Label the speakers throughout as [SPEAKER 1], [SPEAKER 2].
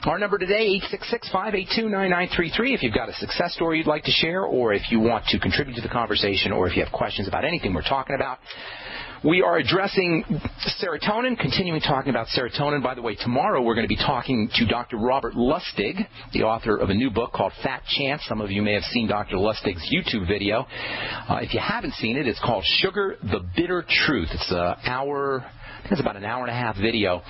[SPEAKER 1] Our number today, 866-582-9933, if you've got a success story you'd like to share, or if you want to contribute to the conversation, or if you have questions about anything we're talking about. We are addressing serotonin, continuing talking about serotonin. By the way, tomorrow we're going to be talking to Dr. Robert Lustig, the author of a new book called Fat Chance. Some of you may have seen Dr. Lustig's YouTube video. If you haven't seen it, it's called Sugar, the Bitter Truth. It's about an hour and a half video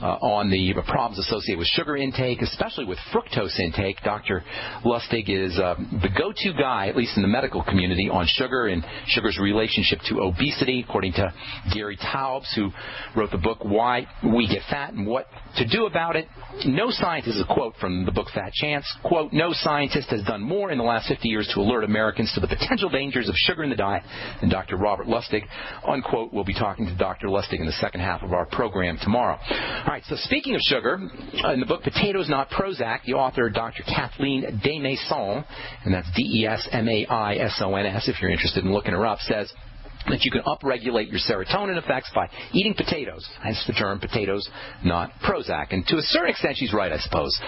[SPEAKER 1] on the problems associated with sugar intake, especially with fructose intake. Dr. Lustig is the go-to guy, at least in the medical community, on sugar and sugar's relationship to obesity, according to Gary Taubes, who wrote the book Why We Get Fat and What to Do About It. No scientist, is a quote from the book Fat Chance, quote, "No scientist has done more in the last 50 years to alert Americans to the potential dangers of sugar in the diet than Dr. Robert Lustig," unquote. We'll be talking to Dr. Lustig in the second half of our program tomorrow. All right, so speaking of sugar, in the book Potatoes Not Prozac, the author, Dr. Kathleen Desmaisons, and that's Desmaisons, if you're interested in looking her up, says that you can upregulate your serotonin effects by eating potatoes, hence the term potatoes, not Prozac. And to a certain extent, she's right, I suppose.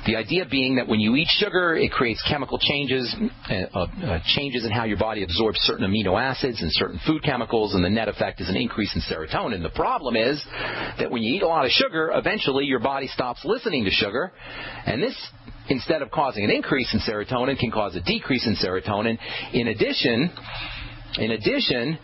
[SPEAKER 1] The idea being that when you eat sugar, it creates chemical changes in how your body absorbs certain amino acids and certain food chemicals, and the net effect is an increase in serotonin. The problem is that when you eat a lot of sugar, eventually your body stops listening to sugar, and this, instead of causing an increase in serotonin, can cause a decrease in serotonin. In addition,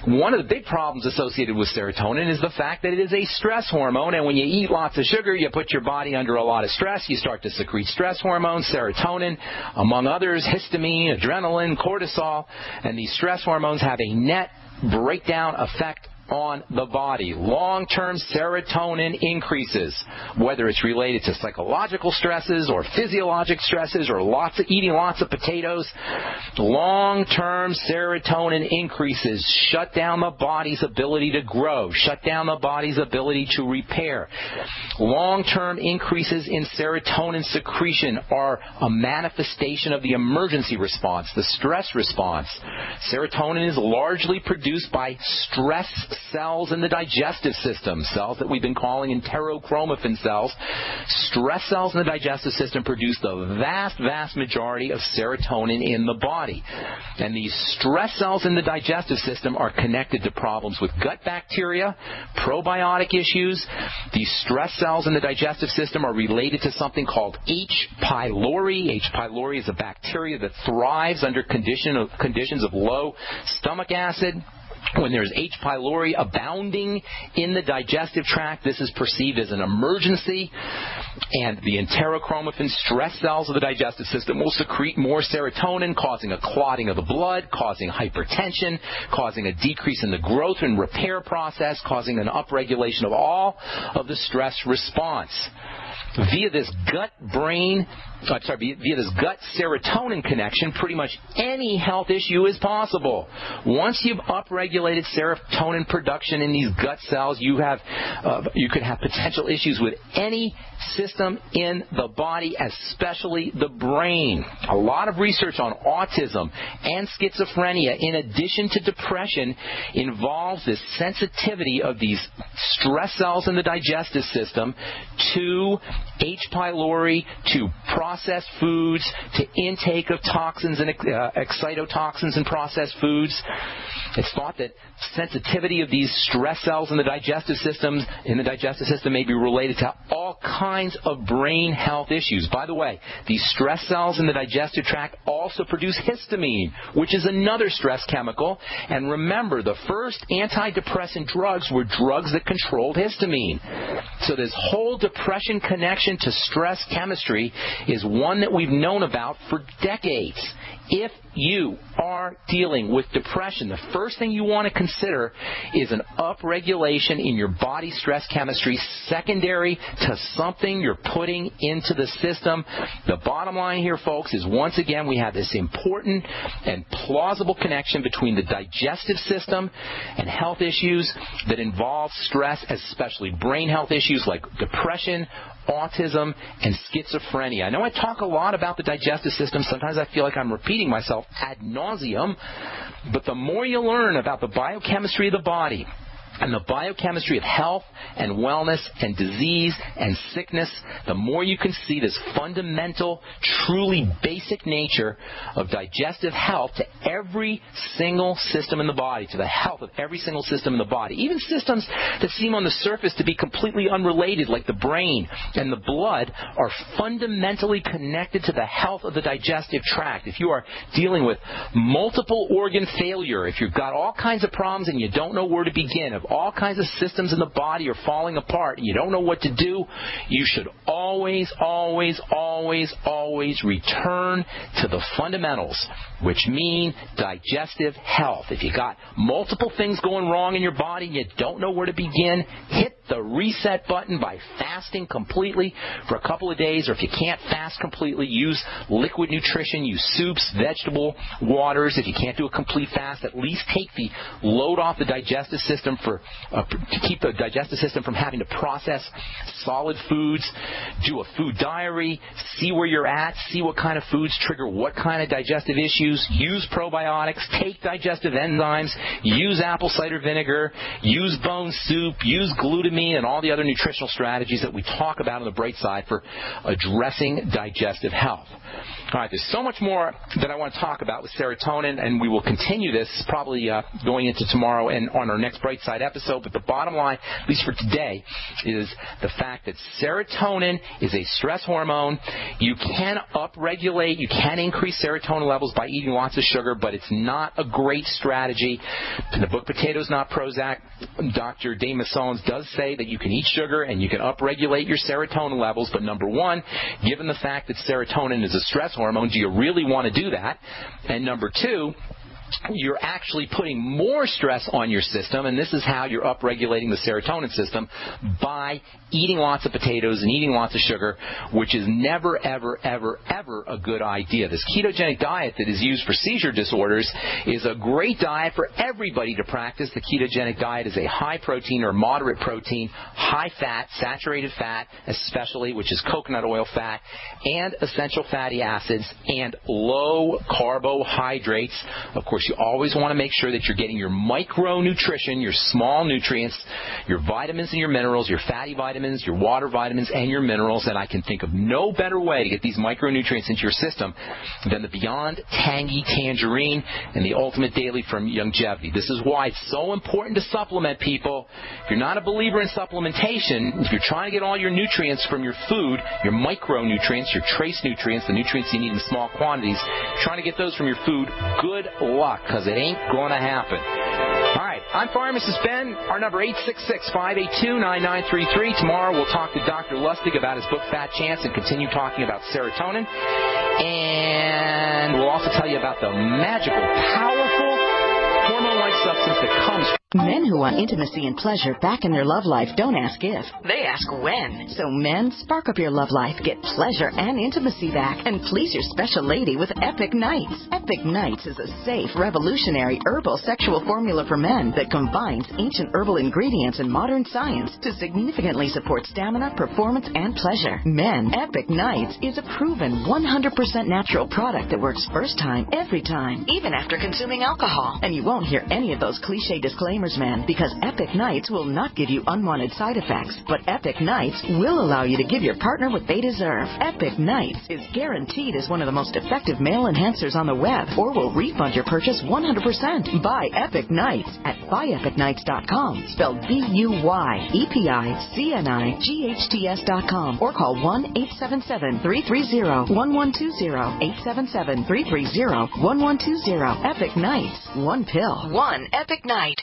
[SPEAKER 1] one of the big problems associated with serotonin is the fact that it is a stress hormone, and when you eat lots of sugar, you put your body under a lot of stress. You start to secrete stress hormones, serotonin, among others, histamine, adrenaline, cortisol, and these stress hormones have a net breakdown effect on the body. Long-term serotonin increases, whether it's related to psychological stresses or physiologic stresses or eating lots of potatoes. Long-term serotonin increases shut down the body's ability to grow, shut down the body's ability to repair. Long-term increases in serotonin secretion are a manifestation of the emergency response, the stress response. Serotonin is largely produced by stress cells in the digestive system, cells that we've been calling enterochromaffin cells. Stress cells in the digestive system produce the vast, vast majority of serotonin in the body. And these stress cells in the digestive system are connected to problems with gut bacteria, probiotic issues. These stress cells in the digestive system are related to something called H. pylori. H. pylori is a bacteria that thrives under conditions of low stomach acid. When there's H. pylori abounding in the digestive tract, this is perceived as an emergency, and the enterochromaffin stress cells of the digestive system will secrete more serotonin, causing a clotting of the blood, causing hypertension, causing a decrease in the growth and repair process, causing an upregulation of all of the stress response. Via this gut serotonin connection, pretty much any health issue is possible. Once you've upregulated serotonin production in these gut cells, you could have potential issues with any system in the body, especially the brain. A lot of research on autism and schizophrenia, in addition to depression, involves this sensitivity of these stress cells in the digestive system to H. pylori, to processed foods, to intake of toxins and excitotoxins in processed foods. It's thought that sensitivity of these stress cells in the digestive system may be related to all kinds of brain health issues. By the way, these stress cells in the digestive tract also produce histamine, which is another stress chemical. And remember, the first antidepressant drugs were drugs that controlled histamine. So this whole depression connection to stress chemistry is one that we've known about for decades. If you are dealing with depression, the first thing you want to consider is an upregulation in your body stress chemistry secondary to something you're putting into the system. The bottom line here, folks, is once again we have this important and plausible connection between the digestive system and health issues that involve stress, especially brain health issues like depression, autism, and schizophrenia. I know I talk a lot about the digestive system. Sometimes I feel like I'm repeating myself ad nauseum, but the more you learn about the biochemistry of the body, and the biochemistry of health and wellness and disease and sickness, the more you can see this fundamental, truly basic nature of digestive health to every single system in the body, to the health of every single system in the body. Even systems that seem on the surface to be completely unrelated, like the brain and the blood, are fundamentally connected to the health of the digestive tract. If you are dealing with multiple organ failure, if you've got all kinds of problems and you don't know where to begin, if all kinds of systems in the body are falling apart and you don't know what to do, you should always, always, always, always return to the fundamentals, which mean digestive health. If you got multiple things going wrong in your body and you don't know where to begin, hit the reset button by fasting completely for a couple of days, or if you can't fast completely, use liquid nutrition, use soups, vegetable waters. If you can't do a complete fast, at least take the load off the digestive system to keep the digestive system from having to process solid foods. Do a food diary, see where you're at, see what kind of foods trigger what kind of digestive issues. Use probiotics, take digestive enzymes, use apple cider vinegar, use bone soup, use glutamine, and all the other nutritional strategies that we talk about on the Brightside for addressing digestive health. All right, there's so much more that I want to talk about with serotonin, and we will continue this probably going into tomorrow and on our next Brightside episode. But the bottom line, at least for today, is the fact that serotonin is a stress hormone. You can upregulate, you can increase serotonin levels by eating lots of sugar, but it's not a great strategy. In the book Potatoes Not Prozac, Dr. Dave Massones does say that you can eat sugar and you can upregulate your serotonin levels, but number one, given the fact that serotonin is a stress hormone, do you really want to do that? And number two, you're actually putting more stress on your system, and this is how you're upregulating the serotonin system, by eating lots of potatoes and eating lots of sugar, which is never, ever, ever, ever a good idea. This ketogenic diet that is used for seizure disorders is a great diet for everybody to practice. The ketogenic diet is a high protein or moderate protein, high fat, saturated fat especially, which is coconut oil fat, and essential fatty acids, and low carbohydrates. Of course, you always want to make sure that you're getting your micronutrition, your small nutrients, your vitamins and your minerals, your fatty vitamins, your water vitamins, and your minerals. And I can think of no better way to get these micronutrients into your system than the Beyond Tangy Tangerine and the Ultimate Daily from Longevity. This is why it's so important to supplement, people. If you're not a believer in supplementation, if you're trying to get all your nutrients from your food, your micronutrients, your trace nutrients, the nutrients you need in small quantities, trying to get those from your food, good luck, because it ain't going to happen. All right, I'm Pharmacist Ben. Our number 866-582-9933. Tomorrow we'll talk to Dr. Lustig about his book Fat Chance and continue talking about serotonin. And we'll also tell you about the magical, powerful hormone-like substance that comes from
[SPEAKER 2] Men who want intimacy and pleasure back in their love life don't ask if, they ask when. So men, spark up your love life, get pleasure and intimacy back, and please your special lady with Epic Nights. Epic Nights is a safe, revolutionary herbal sexual formula for men that combines ancient herbal ingredients and modern science to significantly support stamina, performance, and pleasure. Men, Epic Nights is a proven 100% natural product that works first time, every time, even after consuming alcohol. And you won't hear any of those cliche disclaimers, man, because Epic Nights will not give you unwanted side effects, but Epic Nights will allow you to give your partner what they deserve. Epic Nights is guaranteed as one of the most effective male enhancers on the web, or will refund your purchase 100%. Buy Epic Nights at buyepicnights.com, spelled BUYEPICNIGHTS.com, or call 1-877-330-1120, 877-330-1120. Epic Nights. One pill. One Epic Night.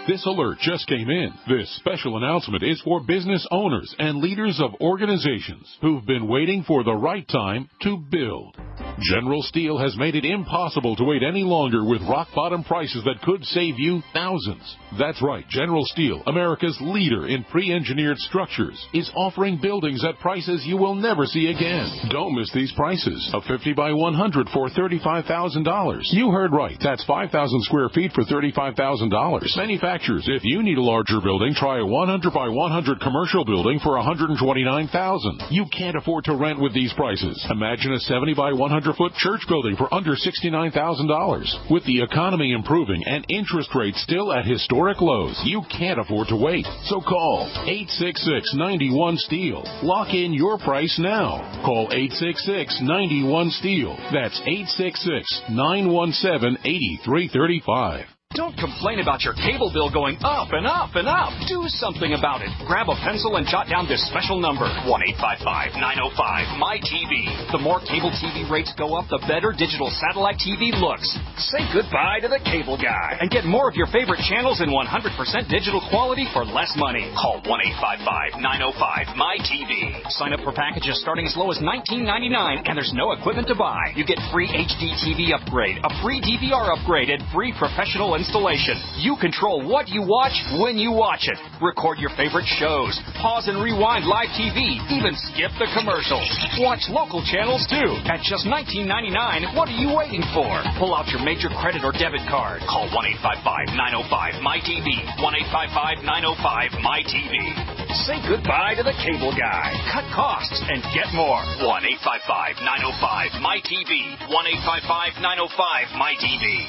[SPEAKER 3] This alert just came in. This special announcement is for business owners and leaders of organizations who've been waiting for the right time to build. General Steel has made it impossible to wait any longer with rock-bottom prices that could save you thousands. That's right, General Steel, America's leader in pre-engineered structures, is offering buildings at prices you will never see again. Don't miss these prices. A 50 by 100 for $35,000. You heard right. That's 5,000 square feet for $35,000. Manufactured manufacturers. If you need a larger building, try a 100 by 100 commercial building for $129,000. You can't afford to rent with these prices. Imagine a 70 by 100 foot church building for under $69,000. With the economy improving and interest rates still at historic lows, you can't afford to wait. So call 866-91-STEEL. Lock in your price now. Call 866-91-STEEL. That's 866-917-8335.
[SPEAKER 4] Don't complain about your cable bill going up and up and up. Do something about it. Grab a pencil and jot down this special number, 1-855-905-MY-TV. The more cable TV rates go up, the better digital satellite TV looks. Say goodbye to the cable guy and get more of your favorite channels in 100% digital quality for less money. Call 1-855-905-MY-TV. Sign up for packages starting as low as $19.99, and there's no equipment to buy. You get free HD TV upgrade, a free DVR upgrade, and free professional installation. You control what you watch when you watch it. Record your favorite shows. Pause and rewind live TV. Even skip the commercials. Watch local channels too. At just $19.99, what are you waiting for? Pull out your major credit or debit card. Call 1-855-905-MY-TV. 1-855-905-MY-TV. Say goodbye to the cable guy. Cut costs and get more. 1-855-905-MY-TV. 1-855-905-MY-TV.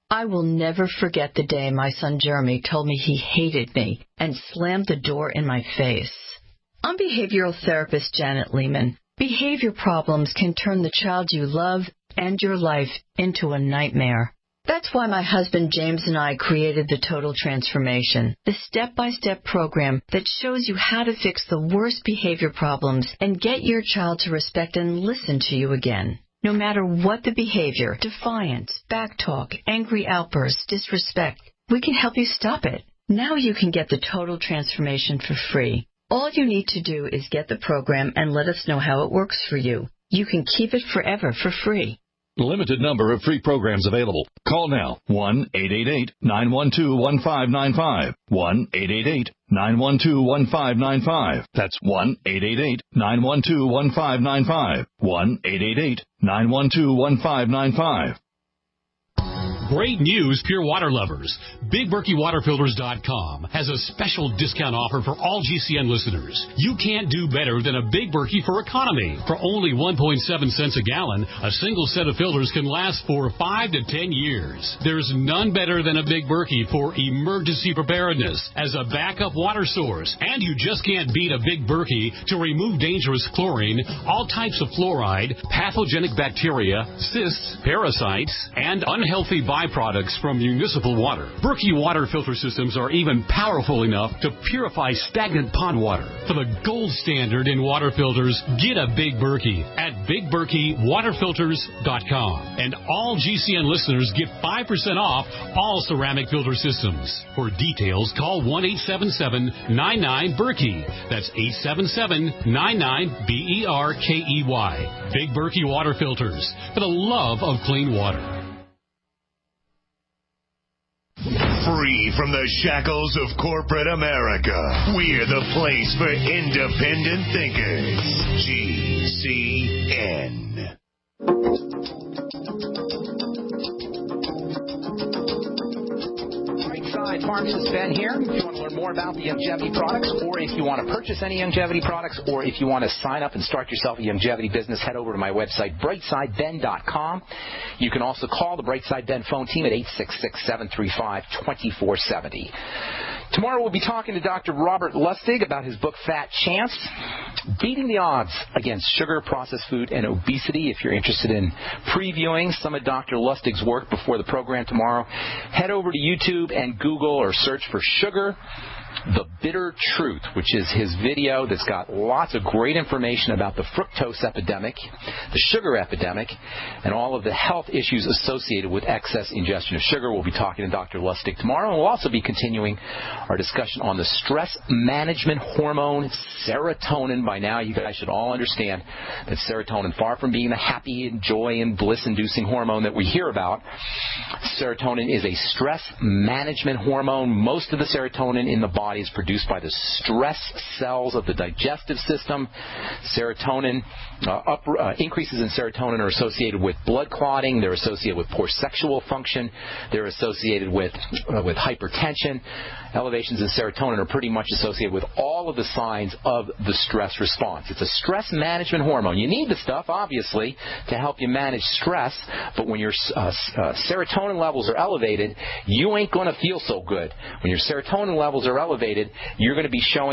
[SPEAKER 2] I will never forget the day my son Jeremy told me he hated me and slammed the door in my face. I'm behavioral therapist Janet Lehman. Behavior problems can turn the child you love and your life into a nightmare. That's why my husband James and I created the Total Transformation, the step-by-step program that shows you how to fix the worst behavior problems and get your child to respect and listen to you again. No matter what the behavior, defiance, backtalk, angry outbursts, disrespect, we can help you stop it. Now you can get the Total Transformation for free. All you need to do is get the program and let us know how it works for you. You can keep it forever for free.
[SPEAKER 5] Limited number of free programs available. Call now. 1-888-912-1595. 1-888-912-1595. That's 1-888-912-1595. 1-888-912-1595.
[SPEAKER 6] Great news, pure water lovers. BigBerkeyWaterFilters.com has a special discount offer for all GCN listeners. You can't do better than a Big Berkey for economy. For only 1.7 cents a gallon, a single set of filters can last for 5 to 10 years. There's none better than a Big Berkey for emergency preparedness as a backup water source. And you just can't beat a Big Berkey to remove dangerous chlorine, all types of fluoride, pathogenic bacteria, cysts, parasites, and unhealthy byproducts from municipal water. Berkey water filter systems are even powerful enough to purify stagnant pond water. For the gold standard in water filters, get a Big Berkey at BigBerkeyWaterFilters.com. And all GCN listeners get 5% off all ceramic filter systems. For details, call 1-877-99-BERKEY. That's 877-99-BERKEY. Big Berkey Water Filters, for the love of clean water.
[SPEAKER 7] Free from the shackles of corporate America, we're the place for independent thinkers. GCN.
[SPEAKER 1] Brightside Pharmacist Ben here. If you want to learn more about the longevity products, or if you want to purchase any longevity products, or if you want to sign up and start yourself a longevity business, head over to my website, brightsideben.com. You can also call the Brightside Ben phone team at 866-735-2470. Tomorrow we'll be talking to Dr. Robert Lustig about his book, Fat Chance, Beating the Odds Against Sugar, Processed Food, and Obesity. If you're interested in previewing some of Dr. Lustig's work before the program tomorrow, head over to YouTube and Google or search for Sugar, The Bitter Truth, which is his video that's got lots of great information about the fructose epidemic, the sugar epidemic, and all of the health issues associated with excess ingestion of sugar. We'll be talking to Dr. Lustig tomorrow, and we'll also be continuing our discussion on the stress management hormone, serotonin. By now, you guys should all understand that serotonin, far from being the happy and joy and bliss-inducing hormone that we hear about, serotonin is a stress management hormone. Most of the serotonin in the body is produced by the stress cells of the digestive system. Serotonin, increases in serotonin are associated with blood clotting. They're associated with poor sexual function. They're associated with hypertension. Elevations in serotonin are pretty much associated with all of the signs of the stress response. It's a stress management hormone. You need the stuff, obviously, to help you manage stress, but when your serotonin levels are elevated, you ain't going to feel so good. When your serotonin levels are elevated, you're going to be showing